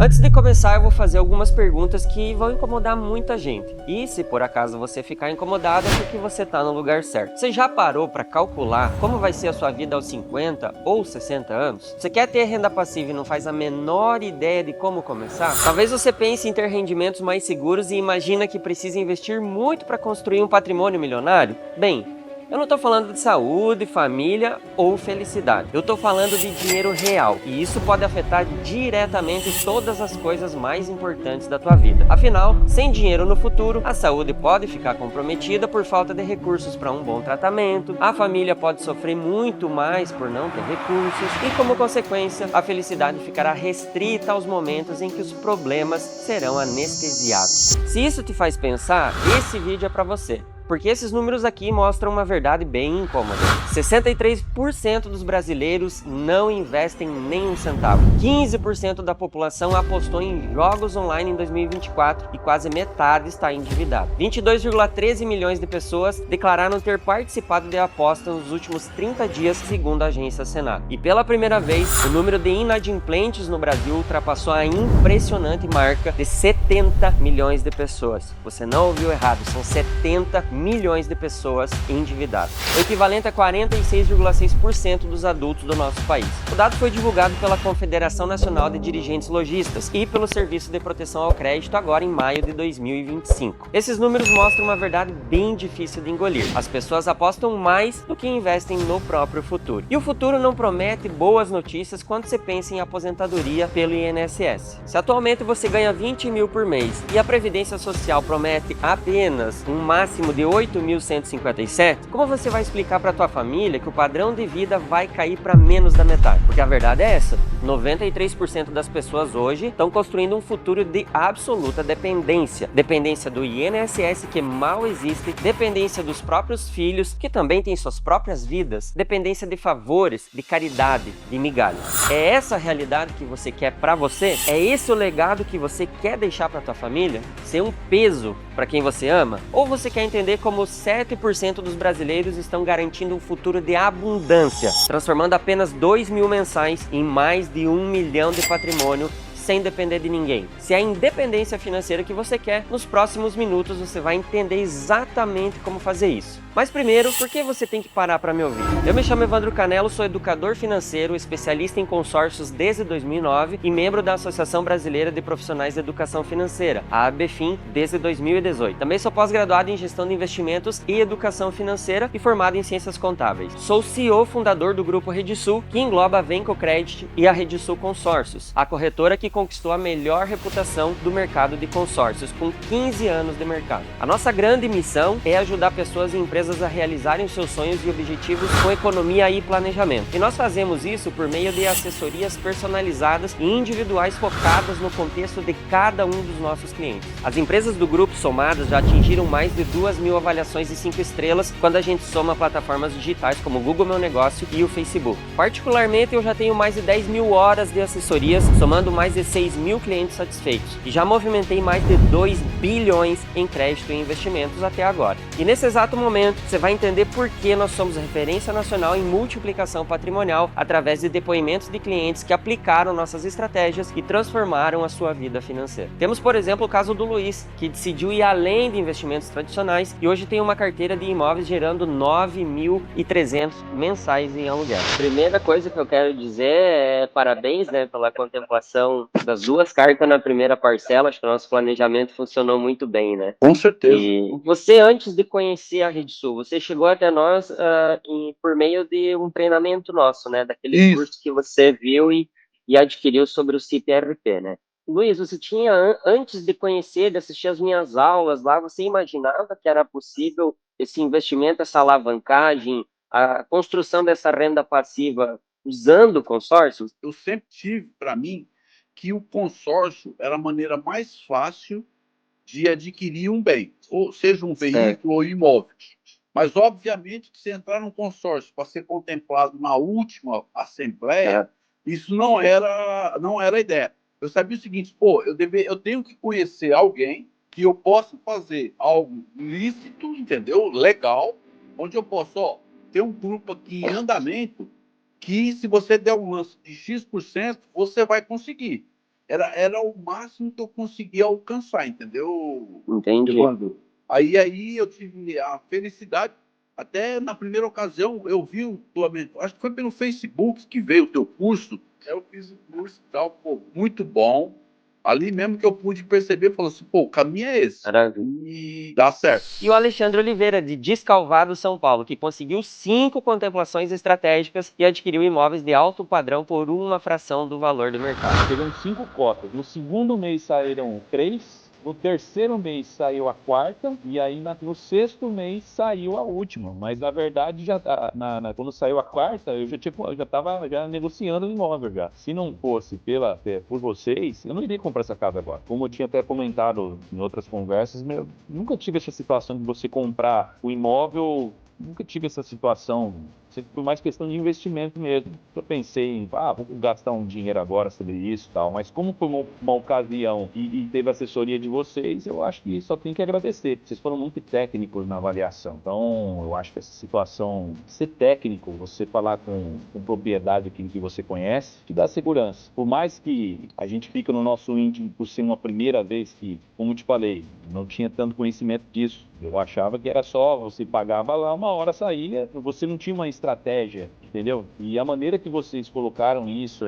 Antes de começar, eu vou fazer algumas perguntas que vão incomodar muita gente. E se por acaso você ficar incomodado, é porque você está no lugar certo. Você já parou para calcular como vai ser a sua vida aos 50 ou 60 anos? Você quer ter renda passiva e não faz a menor ideia de como começar? Talvez você pense em ter rendimentos mais seguros e imagina que precisa investir muito para construir um patrimônio milionário? Bem, eu não estou falando de saúde, família ou felicidade. Eu estou falando de dinheiro real. E isso pode afetar diretamente todas as coisas mais importantes da tua vida. Afinal, sem dinheiro no futuro, a saúde pode ficar comprometida por falta de recursos para um bom tratamento, a família pode sofrer muito mais por não ter recursos e, como consequência, a felicidade ficará restrita aos momentos em que os problemas serão anestesiados. Se isso te faz pensar, esse vídeo é para você. Porque esses números aqui mostram uma verdade bem incômoda. 63% dos brasileiros não investem nem um centavo. 15% da população apostou em jogos online em 2024 e quase metade está endividada. 22,13 milhões de pessoas declararam ter participado de apostas nos últimos 30 dias, segundo a agência Senac. E pela primeira vez, o número de inadimplentes no Brasil ultrapassou a impressionante marca de 70 milhões de pessoas. Você não ouviu errado, são 70 milhões de pessoas endividadas, o equivalente a 46,6% dos adultos do nosso país. O dado foi divulgado pela Confederação Nacional de Dirigentes Lojistas e pelo Serviço de Proteção ao Crédito agora em maio de 2025. Esses números mostram uma verdade bem difícil de engolir. As pessoas apostam mais do que investem no próprio futuro. E o futuro não promete boas notícias quando você pensa em aposentadoria pelo INSS. Se atualmente você ganha 20 mil por mês e a Previdência Social promete apenas um máximo de 8.157, como você vai explicar para tua família que o padrão de vida vai cair para menos da metade? Porque a verdade é essa, 93% das pessoas hoje estão construindo um futuro de absoluta dependência. Dependência do INSS, que mal existe, dependência dos próprios filhos, que também têm suas próprias vidas, dependência de favores, de caridade, de migalhas. É essa a realidade que você quer para você? É esse o legado que você quer deixar para tua família? Ser um peso para quem você ama? Ou você quer entender como 7% dos brasileiros estão garantindo um futuro de abundância, transformando apenas 2 mil mensais em mais de 1 milhão de patrimônio sem depender de ninguém? Se é a independência financeira que você quer, nos próximos minutos você vai entender exatamente como fazer isso. Mas primeiro, por que você tem que parar para me ouvir? Eu me chamo Evandro Canello, sou educador financeiro, especialista em consórcios desde 2009 e membro da Associação Brasileira de Profissionais de Educação Financeira, a ABFIN, desde 2018. Também sou pós-graduado em Gestão de Investimentos e Educação Financeira e formado em Ciências Contábeis. Sou CEO fundador do Grupo Redisul, que engloba a Venco Credit e a Redisul Consórcios, a corretora que conquistou a melhor reputação do mercado de consórcios, com 15 anos de mercado. A nossa grande missão é ajudar pessoas e empresas a realizarem os seus sonhos e objetivos com economia e planejamento. E nós fazemos isso por meio de assessorias personalizadas e individuais focadas no contexto de cada um dos nossos clientes. As empresas do grupo somadas já atingiram mais de 2 mil avaliações de 5 estrelas quando a gente soma plataformas digitais como o Google Meu Negócio e o Facebook. Particularmente, eu já tenho mais de 10 mil horas de assessorias, somando mais de 6 mil clientes satisfeitos. E já movimentei mais de 2 bilhões em crédito e investimentos até agora. E nesse exato momento, você vai entender por que nós somos referência nacional em multiplicação patrimonial através de depoimentos de clientes que aplicaram nossas estratégias e transformaram a sua vida financeira. Temos, por exemplo, o caso do Luiz, que decidiu ir além de investimentos tradicionais e hoje tem uma carteira de imóveis gerando 9.300 mensais em aluguel. Primeira coisa que eu quero dizer é parabéns, pela contemplação das duas cartas na primeira parcela. Acho que o nosso planejamento funcionou muito bem, né? Com certeza. E você, antes de conhecer a Rede Sul, você chegou até nós por meio de um treinamento nosso, né? Daquele Isso. curso que você viu e adquiriu sobre o CIP-RP, né? Luiz, você tinha, antes de conhecer, de assistir as minhas aulas lá, você imaginava que era possível esse investimento, essa alavancagem, a construção dessa renda passiva usando consórcios? Eu sempre tive para mim que o consórcio era a maneira mais fácil de adquirir um bem, ou seja, um Certo. veículo ou imóvel. Mas, obviamente, que se entrar num consórcio para ser contemplado na última assembleia, É. isso não era a ideia. Eu sabia o seguinte, eu tenho que conhecer alguém que eu possa fazer algo lícito, entendeu? Legal, onde eu posso, ter um grupo aqui em andamento que, se você der um lance de X%, você vai conseguir. era o máximo que eu conseguia alcançar, entendeu, Entendi. Evandro? Aí eu tive a felicidade, até na primeira ocasião eu vi acho que foi pelo Facebook que veio o teu curso, eu fiz o curso e tal, pô, muito bom. Ali mesmo que eu pude perceber, falou assim, pô, o caminho é esse. Maravilha. E dá certo. E o Alexandre Oliveira, de Descalvado, São Paulo, que conseguiu 5 contemplações estratégicas e adquiriu imóveis de alto padrão por uma fração do valor do mercado. Pegamos 5 cotas. No segundo mês saíram 3. No terceiro mês saiu a quarta. E aí no sexto mês saiu a última. Mas na verdade, quando saiu a quarta, eu já estava negociando o imóvel já. Se não fosse por vocês, eu não iria comprar essa casa agora. Como eu tinha até comentado em outras conversas, nunca tive essa situação de você comprar o imóvel. Nunca tive essa situação, sempre foi mais questão de investimento mesmo. Eu pensei em, vou gastar um dinheiro agora sobre isso e tal, mas como foi uma ocasião e teve assessoria de vocês, eu acho que só tem que agradecer. Vocês foram muito técnicos na avaliação. Então, eu acho que essa situação, ser técnico, você falar com propriedade aquilo que você conhece, te dá segurança. Por mais que a gente fica no nosso íntimo por ser uma primeira vez que, como eu te falei, não tinha tanto conhecimento disso. Eu achava que era só, você pagava lá, uma hora saía, você não tinha uma estratégia, entendeu? E a maneira que vocês colocaram isso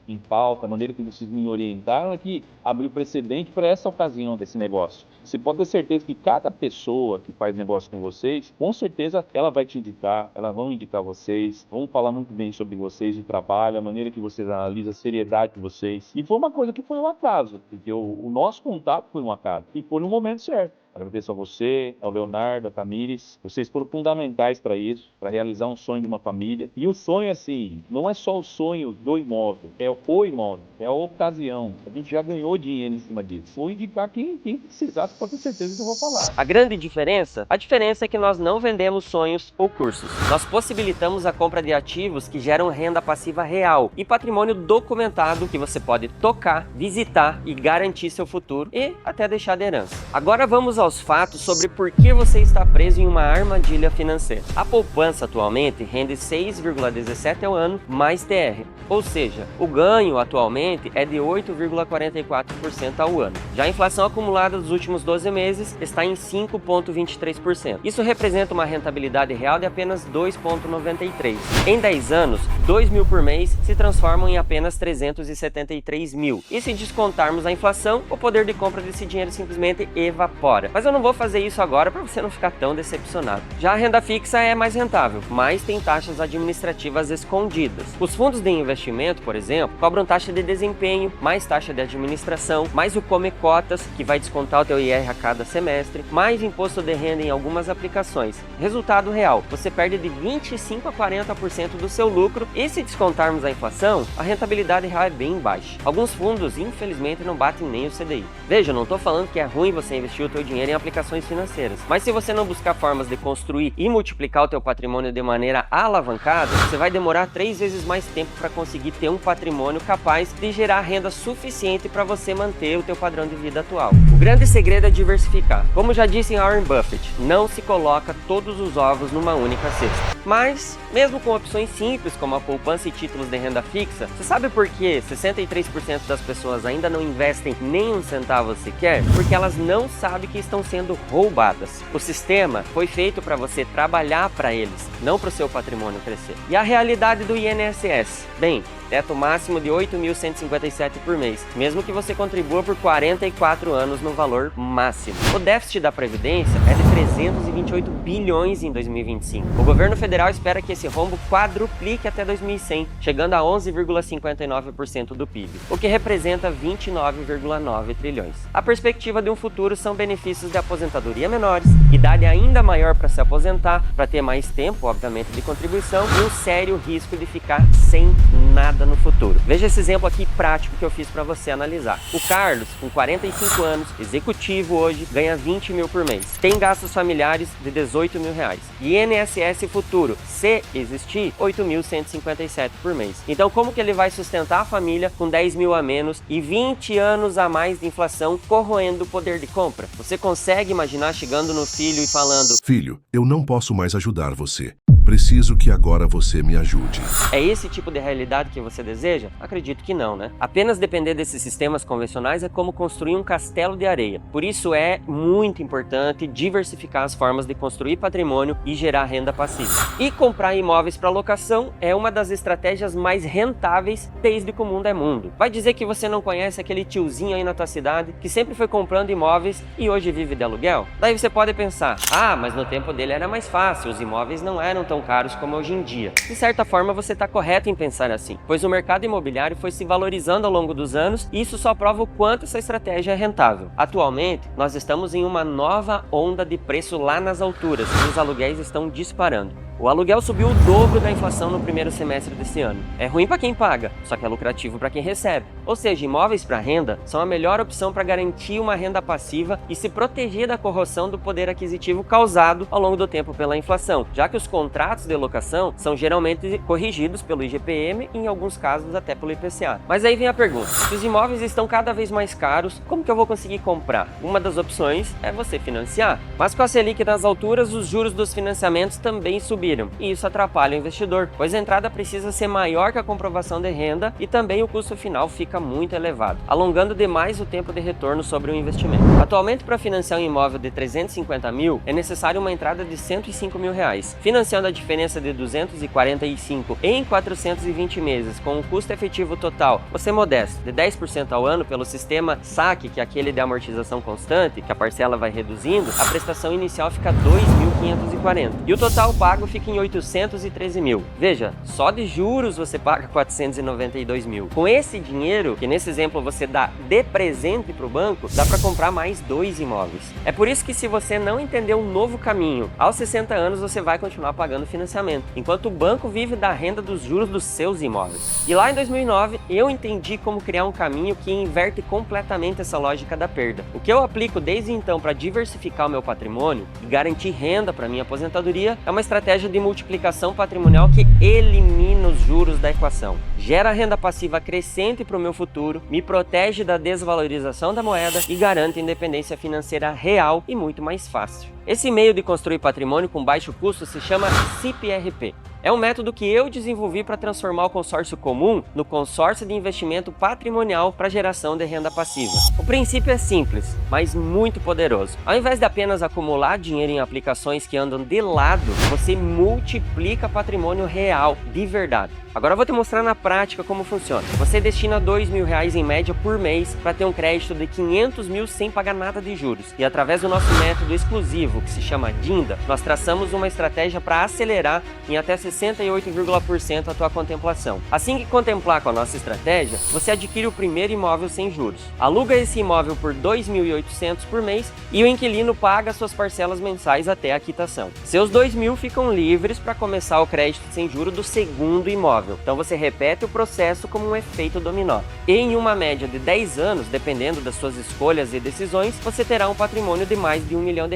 em pauta, a maneira que vocês me orientaram é que abriu precedente para essa ocasião desse negócio. Você pode ter certeza que cada pessoa que faz negócio com vocês, com certeza ela vai te indicar, elas vão indicar vocês, vão falar muito bem sobre vocês, o trabalho, a maneira que vocês analisam, a seriedade de vocês. E foi uma coisa que foi um acaso, porque o nosso contato foi um acaso, e foi no momento certo. Agradeço a você, ao Leonardo, a Tamires. Vocês foram fundamentais para isso, para realizar um sonho de uma família. E o sonho, assim, não é só o sonho do imóvel, é o imóvel, é a ocasião. A gente já ganhou dinheiro em cima disso. Vou indicar quem precisasse, pode ter certeza que eu vou falar. A grande diferença? A diferença é que nós não vendemos sonhos ou cursos. Nós possibilitamos a compra de ativos que geram renda passiva real e patrimônio documentado que você pode tocar, visitar e garantir seu futuro e até deixar de herança. Agora vamos aos fatos sobre por que você está preso em uma armadilha financeira. A poupança atualmente rende 6,17 ao ano mais TR, ou seja, o ganho atualmente é de 8,44% ao ano. Já a inflação acumulada dos últimos 12 meses está em 5,23%. Isso representa uma rentabilidade real de apenas 2,93%. Em 10 anos, 2 mil por mês se transformam em apenas 373 mil. E se descontarmos a inflação, o poder de compra desse dinheiro simplesmente evapora. Mas eu não vou fazer isso agora para você não ficar tão decepcionado. Já a renda fixa é mais rentável, mas tem taxas administrativas escondidas. Os fundos de investimento, por exemplo, cobram taxa de desempenho, mais taxa de administração, mais o Come Cotas, que vai descontar o teu IR a cada semestre, mais imposto de renda em algumas aplicações. Resultado real, você perde de 25% a 40% do seu lucro e se descontarmos a inflação, a rentabilidade real é bem baixa. Alguns fundos, infelizmente, não batem nem o CDI. Veja, eu não estou falando que é ruim você investir o teu dinheiro em aplicações financeiras. Mas se você não buscar formas de construir e multiplicar o teu patrimônio de maneira alavancada, você vai demorar 3 vezes mais tempo para conseguir ter um patrimônio capaz de gerar renda suficiente para você manter o teu padrão de vida atual. O grande segredo é diversificar. Como já disse Warren Buffett, não se coloca todos os ovos numa única cesta. Mas, mesmo com opções simples como a poupança e títulos de renda fixa, você sabe por que 63% das pessoas ainda não investem nem um centavo sequer? Porque elas não sabem que estão sendo roubadas. O sistema foi feito para você trabalhar para eles, não para o seu patrimônio crescer. E a realidade do INSS? Bem, teto máximo de R$ 8.157 por mês, mesmo que você contribua por 44 anos no valor máximo. O déficit da Previdência é de 328 bilhões em 2025. O governo federal espera que esse rombo quadruplique até 2100, chegando a 11,59% do PIB, o que representa 29,9 trilhões. A perspectiva de um futuro são benefícios de aposentadoria menores, idade ainda maior para se aposentar, para ter mais tempo, obviamente, de contribuição e um sério risco de ficar sem nada no futuro. Veja esse exemplo aqui prático que eu fiz para você analisar. O Carlos, com 45 anos, executivo hoje, ganha 20 mil por mês. Tem gastos familiares de 18 mil reais. E INSS futuro, se existir, 8.157 por mês. Então como que ele vai sustentar a família com 10 mil a menos e 20 anos a mais de inflação corroendo o poder de compra? Você consegue imaginar chegando no filho e falando: Filho, eu não posso mais ajudar você. Preciso que agora você me ajude. É esse tipo de realidade que você deseja? Acredito que não, né? Apenas depender desses sistemas convencionais é como construir um castelo de areia. Por isso é muito importante diversificar as formas de construir patrimônio e gerar renda passiva. E comprar imóveis para locação é uma das estratégias mais rentáveis desde que o mundo é mundo. Vai dizer que você não conhece aquele tiozinho aí na tua cidade que sempre foi comprando imóveis e hoje vive de aluguel? Daí você pode pensar, mas no tempo dele era mais fácil, os imóveis não eram tão caros como hoje em dia. De certa forma você está correto em pensar assim, pois o mercado imobiliário foi se valorizando ao longo dos anos e isso só prova o quanto essa estratégia é rentável. Atualmente, nós estamos em uma nova onda de preço lá nas alturas e os aluguéis estão disparando. O aluguel subiu o dobro da inflação no primeiro semestre desse ano. É ruim para quem paga, só que é lucrativo para quem recebe. Ou seja, imóveis para renda são a melhor opção para garantir uma renda passiva e se proteger da corroção do poder aquisitivo causado ao longo do tempo pela inflação, já que os contratos de locação são geralmente corrigidos pelo IGPM e em alguns casos até pelo IPCA. Mas aí vem a pergunta, se os imóveis estão cada vez mais caros, como que eu vou conseguir comprar? Uma das opções é você financiar. Mas com a Selic nas alturas, os juros dos financiamentos também subiram. E isso atrapalha o investidor, pois a entrada precisa ser maior que a comprovação de renda e também o custo final fica muito elevado, alongando demais o tempo de retorno sobre o investimento. Atualmente, para financiar um imóvel de 350 mil, é necessário uma entrada de 105 mil reais. Financiando a diferença de 245 em 420 meses, com um custo efetivo total, você modesto, de 10% ao ano pelo sistema SAC, que é aquele de amortização constante, que a parcela vai reduzindo, a prestação inicial fica 2.540 e o total pago fica em 813 mil. Veja, só de juros você paga 492 mil. Com esse dinheiro, que nesse exemplo você dá de presente para o banco, dá para comprar mais 2 imóveis. É por isso que se você não entender um novo caminho, aos 60 anos você vai continuar pagando financiamento, enquanto o banco vive da renda dos juros dos seus imóveis. E lá em 2009, eu entendi como criar um caminho que inverte completamente essa lógica da perda. O que eu aplico desde então para diversificar o meu patrimônio e garantir renda para minha aposentadoria é uma estratégia de multiplicação patrimonial que elimina os juros da equação, gera renda passiva crescente para o meu futuro, me protege da desvalorização da moeda e garante independência financeira real e muito mais fácil. Esse meio de construir patrimônio com baixo custo se chama CIP-RP. É um método que eu desenvolvi para transformar o consórcio comum no consórcio de investimento patrimonial para geração de renda passiva. O princípio é simples, mas muito poderoso. Ao invés de apenas acumular dinheiro em aplicações que andam de lado, você multiplica patrimônio real, de verdade. Agora eu vou te mostrar na prática como funciona. Você destina R$2.000 em média por mês para ter um crédito de 500 mil sem pagar nada de juros. E através do nosso método exclusivo, que se chama DINDA, nós traçamos uma estratégia para acelerar em até 68,% a tua contemplação. Assim que contemplar com a nossa estratégia, você adquire o primeiro imóvel sem juros. Aluga esse imóvel por R$2.800 por mês e o inquilino paga suas parcelas mensais até a quitação. Seus 2.000 ficam livres para começar o crédito sem juros do segundo imóvel. Então você repete o processo como um efeito dominó. E em uma média de 10 anos, dependendo das suas escolhas e decisões, você terá um patrimônio de mais de R$1 milhão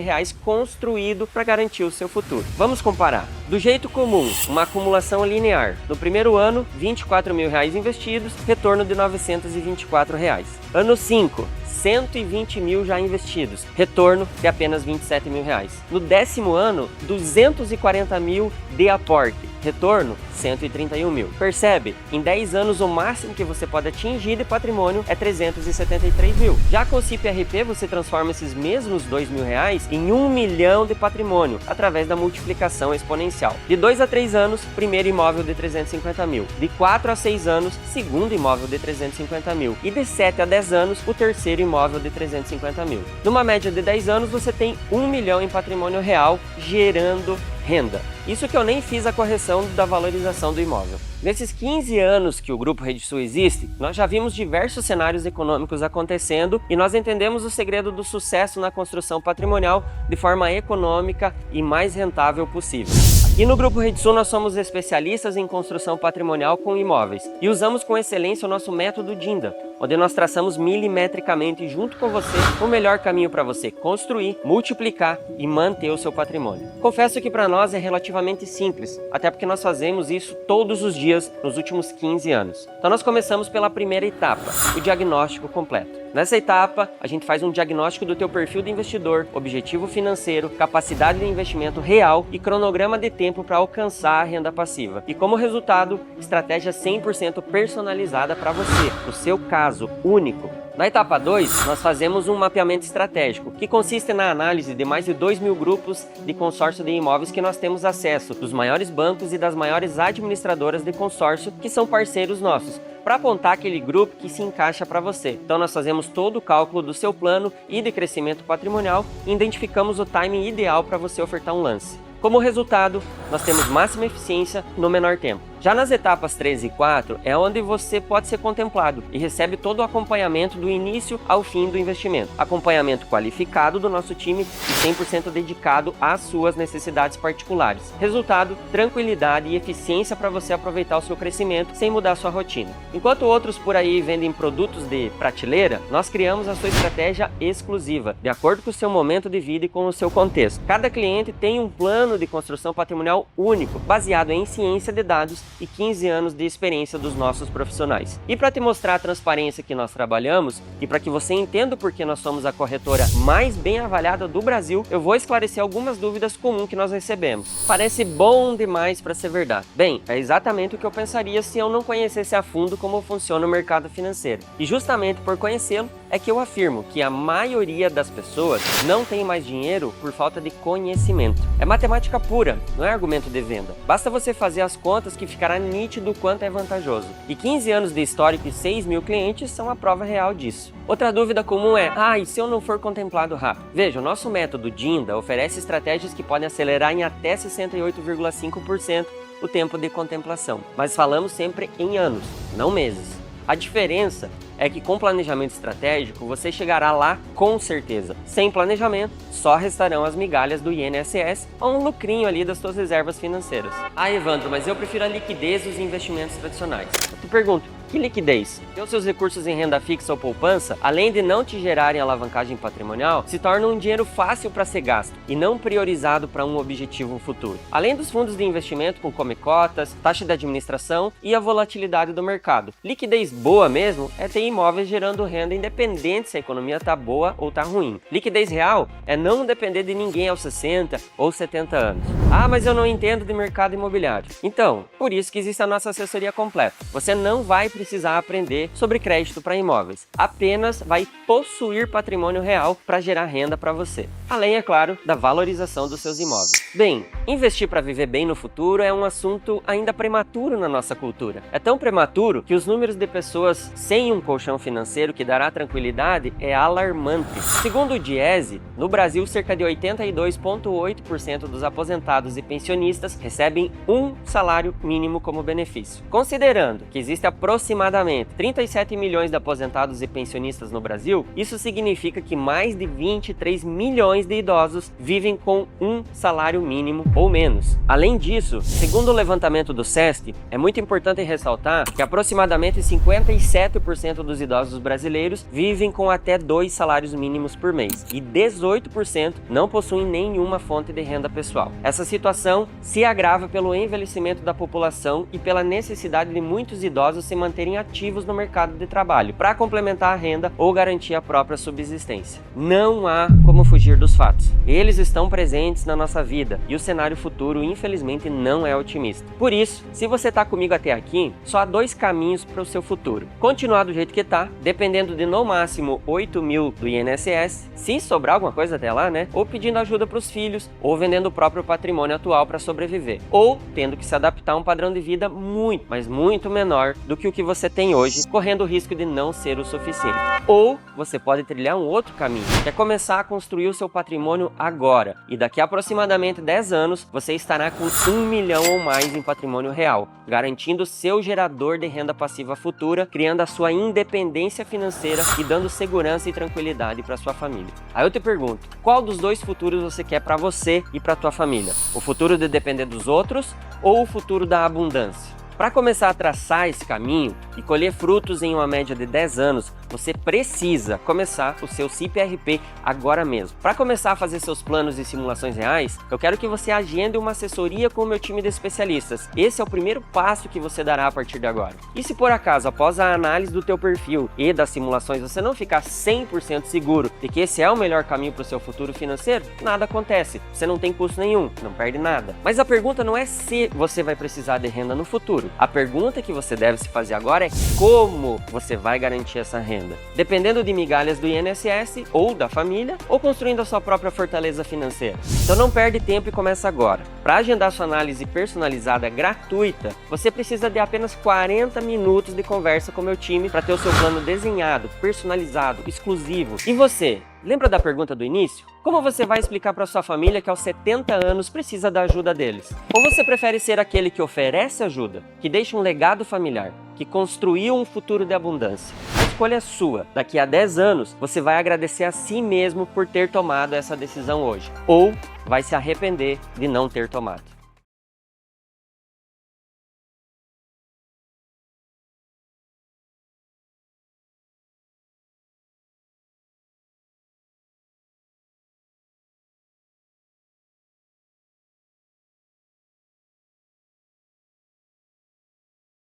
construído para garantir o seu futuro. Vamos comparar. Do jeito comum, uma acumulação linear. No primeiro ano, R$24.000 investidos, retorno de R$924. Ano 5, 120 mil já investidos, retorno de apenas R$27.000. No 10º ano, 240 mil de aporte, retorno 131 mil. Percebe? Em 10 anos o máximo que você pode atingir de patrimônio é 373 mil. Já com o CIP-RP você transforma esses mesmos R$2.000 em 1 milhão de patrimônio através da multiplicação exponencial. De 2 a 3 anos, primeiro imóvel de 350 mil. De 4 a 6 anos, segundo imóvel de 350 mil. E de 7 a 10 anos, o terceiro imóvel de 350 mil. Numa média de 10 anos, você tem 1 milhão em patrimônio real gerando renda. Isso que eu nem fiz a correção da valorização do imóvel. Nesses 15 anos que o Grupo RedSul existe, nós já vimos diversos cenários econômicos acontecendo e nós entendemos o segredo do sucesso na construção patrimonial de forma econômica e mais rentável possível. Aqui no Grupo RedSul nós somos especialistas em construção patrimonial com imóveis e usamos com excelência o nosso método DINDA. onde nós traçamos milimetricamente junto com você o melhor caminho para você construir, multiplicar e manter o seu patrimônio. Confesso que para nós é relativamente simples, até porque nós fazemos isso todos os dias nos últimos 15 anos. Então nós começamos pela primeira etapa, o diagnóstico completo. Nessa etapa, a gente faz um diagnóstico do teu perfil de investidor, objetivo financeiro, capacidade de investimento real e cronograma de tempo para alcançar a renda passiva. E como resultado, estratégia 100% personalizada para você, no seu caso único. Na etapa 2, nós fazemos um mapeamento estratégico, que consiste na análise de mais de 2.000 grupos de consórcio de imóveis que nós temos acesso, dos maiores bancos e das maiores administradoras de consórcio que são parceiros nossos, para apontar aquele grupo que se encaixa para você. Então nós fazemos todo o cálculo do seu plano e de crescimento patrimonial e identificamos o timing ideal para você ofertar um lance. Como resultado, nós temos máxima eficiência no menor tempo. Já nas etapas 3 e 4 é onde você pode ser contemplado e recebe todo o acompanhamento do início ao fim do investimento. Acompanhamento qualificado do nosso time e 100% dedicado às suas necessidades particulares. Resultado, tranquilidade e eficiência para você aproveitar o seu crescimento sem mudar a sua rotina. Enquanto outros por aí vendem produtos de prateleira, nós criamos a sua estratégia exclusiva, de acordo com o seu momento de vida e com o seu contexto. Cada cliente tem um plano de construção patrimonial único, baseado em ciência de dados e 15 anos de experiência dos nossos profissionais. E para te mostrar a transparência que nós trabalhamos e para que você entenda o porquê nós somos a corretora mais bem avaliada do Brasil, eu vou esclarecer algumas dúvidas comuns que nós recebemos. Parece bom demais para ser verdade. Bem, é exatamente o que eu pensaria se eu não conhecesse a fundo como funciona o mercado financeiro. E justamente por conhecê-lo, é que eu afirmo que a maioria das pessoas não tem mais dinheiro por falta de conhecimento. É matemática pura, não é argumento de venda. Basta você fazer as contas que ficará nítido o quanto é vantajoso. E 15 anos de histórico e 6.000 clientes são a prova real disso. Outra dúvida comum é, e se eu não for contemplado rápido? Veja, o nosso método DINDA oferece estratégias que podem acelerar em até 68,5% o tempo de contemplação. Mas falamos sempre em anos, não meses. A diferença é que com planejamento estratégico você chegará lá com certeza. Sem planejamento, só restarão as migalhas do INSS ou um lucrinho ali das suas reservas financeiras. Evandro, mas eu prefiro a liquidez dos investimentos tradicionais. Eu te pergunto, que liquidez? Ter os seus recursos em renda fixa ou poupança, além de não te gerarem alavancagem patrimonial, se torna um dinheiro fácil para ser gasto e não priorizado para um objetivo futuro. Além dos fundos de investimento com come-cotas, taxa de administração e a volatilidade do mercado. Liquidez boa mesmo é ter imóveis gerando renda independente se a economia está boa ou está ruim. Liquidez real é não depender de ninguém aos 60 ou 70 anos. Mas eu não entendo de mercado imobiliário. Então, por isso que existe a nossa assessoria completa. Você não vai precisar aprender sobre crédito para imóveis. Apenas vai possuir patrimônio real para gerar renda para você. Além, é claro, da valorização dos seus imóveis. Bem, investir para viver bem no futuro é um assunto ainda prematuro na nossa cultura. É tão prematuro que os números de pessoas sem um colchão financeiro que dará tranquilidade é alarmante. Segundo o Diese, no Brasil, cerca de 82,8% dos aposentados e pensionistas recebem um salário mínimo como benefício. Considerando que existe aproximadamente 37 milhões de aposentados e pensionistas no Brasil, isso significa que mais de 23 milhões de idosos vivem com um salário mínimo ou menos. Além disso, segundo o levantamento do SESC, é muito importante ressaltar que aproximadamente 57% dos idosos brasileiros vivem com até 2 salários mínimos por mês e 18% não possuem nenhuma fonte de renda pessoal. Essa situação se agrava pelo envelhecimento da população e pela necessidade de muitos idosos se manterem ativos no mercado de trabalho para complementar a renda ou garantir a própria subsistência. Não há como fugir dos fatos. Eles estão presentes na nossa vida e o cenário futuro, infelizmente, não é otimista. Por isso, se você está comigo até aqui, só há 2 caminhos para o seu futuro. Continuar do jeito que está, dependendo de no máximo 8 mil do INSS, se sobrar alguma coisa até lá, né? Ou pedindo ajuda para os filhos, ou vendendo o próprio patrimônio atual para sobreviver. Ou tendo que se adaptar a um padrão de vida muito, mas muito menor do que o que você tem hoje, correndo o risco de não ser o suficiente. Ou você pode trilhar um outro caminho, que é começar a construir o seu patrimônio agora. E daqui a aproximadamente 10 anos, você estará com 1 milhão ou mais em patrimônio real, garantindo seu gerador de renda passiva futura, criando a sua independência financeira e dando segurança e tranquilidade para sua família. Aí eu te pergunto, qual dos 2 futuros você quer para você e para tua família? O futuro de depender dos outros ou o futuro da abundância? Para começar a traçar esse caminho e colher frutos em uma média de 10 anos, você precisa começar o seu CIP-RP agora mesmo. Para começar a fazer seus planos e simulações reais, eu quero que você agende uma assessoria com o meu time de especialistas. Esse é o primeiro passo que você dará a partir de agora. E se por acaso, após a análise do teu perfil e das simulações, você não ficar 100% seguro de que esse é o melhor caminho para o seu futuro financeiro, nada acontece. Você não tem custo nenhum, não perde nada. Mas a pergunta não é se você vai precisar de renda no futuro. A pergunta que você deve se fazer agora é como você vai garantir essa renda. Dependendo de migalhas do INSS ou da família, ou construindo a sua própria fortaleza financeira. Então não perde tempo e começa agora. Para agendar sua análise personalizada gratuita, você precisa de apenas 40 minutos de conversa com o meu time para ter o seu plano desenhado, personalizado, exclusivo. E você? Lembra da pergunta do início? Como você vai explicar para sua família que aos 70 anos precisa da ajuda deles? Ou você prefere ser aquele que oferece ajuda, que deixa um legado familiar, que construiu um futuro de abundância? A escolha é sua. Daqui a 10 anos, você vai agradecer a si mesmo por ter tomado essa decisão hoje. Ou vai se arrepender de não ter tomado.